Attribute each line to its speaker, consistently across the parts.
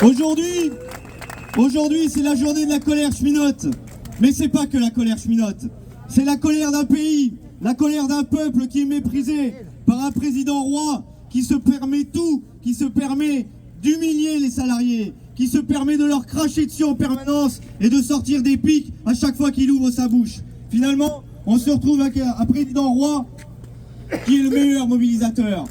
Speaker 1: Aujourd'hui, c'est la journée de la colère cheminote. Mais c'est pas que la colère cheminote. C'est la colère d'un pays, la colère d'un peuple qui est méprisé par un président roi qui se permet tout, qui se permet d'humilier les salariés, qui se permet de leur cracher dessus en permanence et de sortir des pics à chaque fois qu'il ouvre sa bouche. Finalement, on se retrouve avec un président roi qui est le meilleur mobilisateur,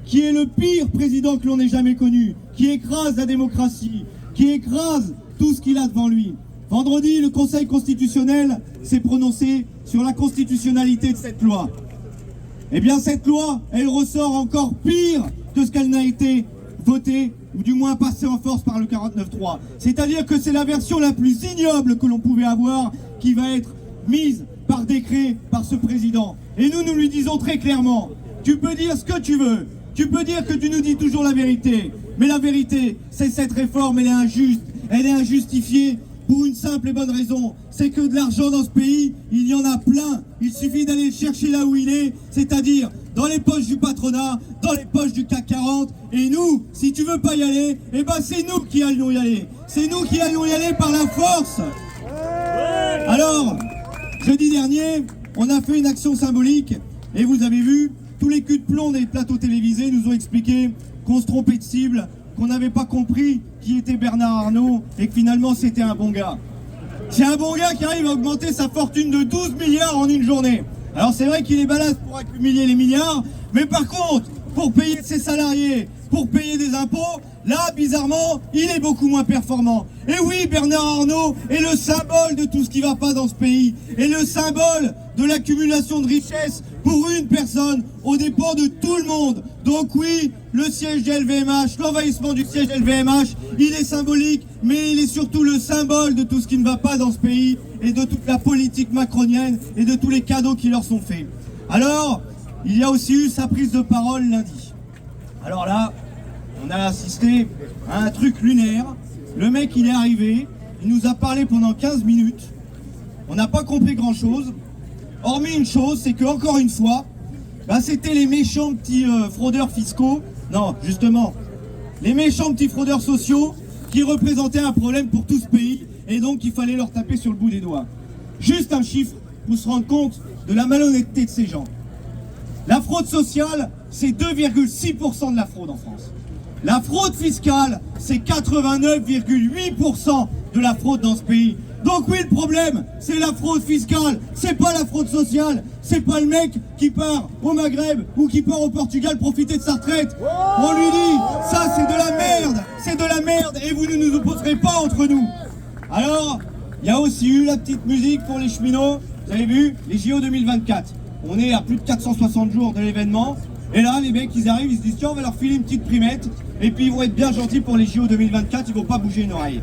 Speaker 1: qui est le pire président que l'on ait jamais connu, qui écrase la démocratie, qui écrase tout ce qu'il a devant lui. Vendredi, le Conseil constitutionnel s'est prononcé sur la constitutionnalité de cette loi. Eh bien, cette loi, elle ressort encore pire que ce qu'elle n'a été votée, ou du moins passée en force par le 49.3. C'est-à-dire que c'est la version la plus ignoble que l'on pouvait avoir qui va être mise par décret par ce président. Et nous lui disons très clairement, tu peux dire ce que tu veux, tu peux dire que tu nous dis toujours la vérité, mais la vérité, c'est cette réforme, elle est injuste, elle est injustifiée pour une simple et bonne raison, c'est que de l'argent dans ce pays, il y en a plein, il suffit d'aller le chercher là où il est, c'est-à-dire dans les poches du patronat, dans les poches du CAC 40, et nous, si tu veux pas y aller, eh ben c'est nous qui allions y aller, c'est nous qui allions y aller par la force. Alors, jeudi dernier, on a fait une action symbolique, et vous avez vu, tous les culs de plomb des plateaux télévisés nous ont expliqué qu'on se trompait de cible, qu'on n'avait pas compris qui était Bernard Arnault et que finalement c'était un bon gars. C'est un bon gars qui arrive à augmenter sa fortune de 12 milliards en une journée. Alors c'est vrai qu'il est balèze pour accumuler les milliards, mais par contre, pour payer ses salariés, pour payer des impôts, là, bizarrement, il est beaucoup moins performant. Et oui, Bernard Arnault est le symbole de tout ce qui ne va pas dans ce pays, est le symbole de l'accumulation de richesses pour une personne, aux dépens de tout le monde. Donc oui, le siège de LVMH, l'envahissement du siège de LVMH, il est symbolique, mais il est surtout le symbole de tout ce qui ne va pas dans ce pays, et de toute la politique macronienne, et de tous les cadeaux qui leur sont faits. Alors, il y a aussi eu sa prise de parole lundi. Alors là, on a assisté à un truc lunaire. Le mec, il est arrivé, il nous a parlé pendant 15 minutes. On n'a pas compris grand-chose. Hormis une chose, c'est que encore une fois, c'était les méchants petits fraudeurs fiscaux. Non, justement, les méchants petits fraudeurs sociaux qui représentaient un problème pour tout ce pays. Et donc, il fallait leur taper sur le bout des doigts. Juste un chiffre pour se rendre compte de la malhonnêteté de ces gens. La fraude sociale, c'est 2,6% de la fraude en France. La fraude fiscale, c'est 89,8% de la fraude dans ce pays. Donc oui, le problème, c'est la fraude fiscale, c'est pas la fraude sociale, c'est pas le mec qui part au Maghreb ou qui part au Portugal profiter de sa retraite. On lui dit, ça c'est de la merde, et vous ne nous opposerez pas entre nous. Alors, il y a aussi eu la petite musique pour les cheminots, vous avez vu, les JO 2024. On est à plus de 460 jours de l'événement. Et là, les mecs, ils arrivent, ils se disent, tiens, on va leur filer une petite primette. Et puis, ils vont être bien gentils pour les JO 2024, ils vont pas bouger une oreille.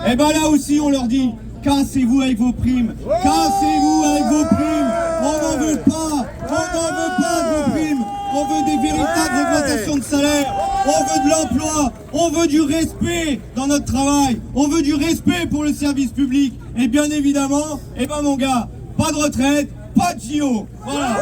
Speaker 1: Et ben là aussi, on leur dit, cassez-vous avec vos primes. Cassez-vous avec vos primes. On n'en veut pas. On n'en veut pas de vos primes. On veut des véritables augmentations de salaire. On veut de l'emploi. On veut du respect dans notre travail. On veut du respect pour le service public. Et bien évidemment, eh ben mon gars, pas de retraite, pas de JO. Voilà.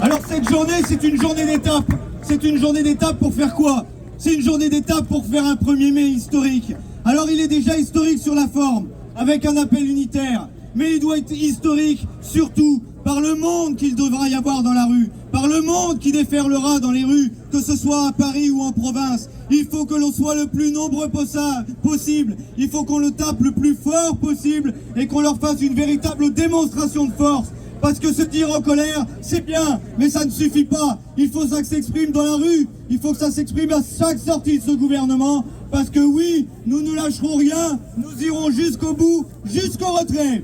Speaker 1: Alors cette journée, c'est une journée d'étape. C'est une journée d'étape pour faire quoi? C'est une journée d'étape pour faire un 1er mai historique. Alors il est déjà historique sur la forme, avec un appel unitaire. Mais il doit être historique surtout par le monde qu'il devra y avoir dans la rue, par le monde qui déferlera dans les rues, que ce soit à Paris ou en province. Il faut que l'on soit le plus nombreux possible, il faut qu'on le tape le plus fort possible et qu'on leur fasse une véritable démonstration de force. Parce que se dire en colère, c'est bien, mais ça ne suffit pas. Il faut que ça s'exprime dans la rue, il faut que ça s'exprime à chaque sortie de ce gouvernement. Parce que oui, nous ne lâcherons rien, nous irons jusqu'au bout, jusqu'au retrait.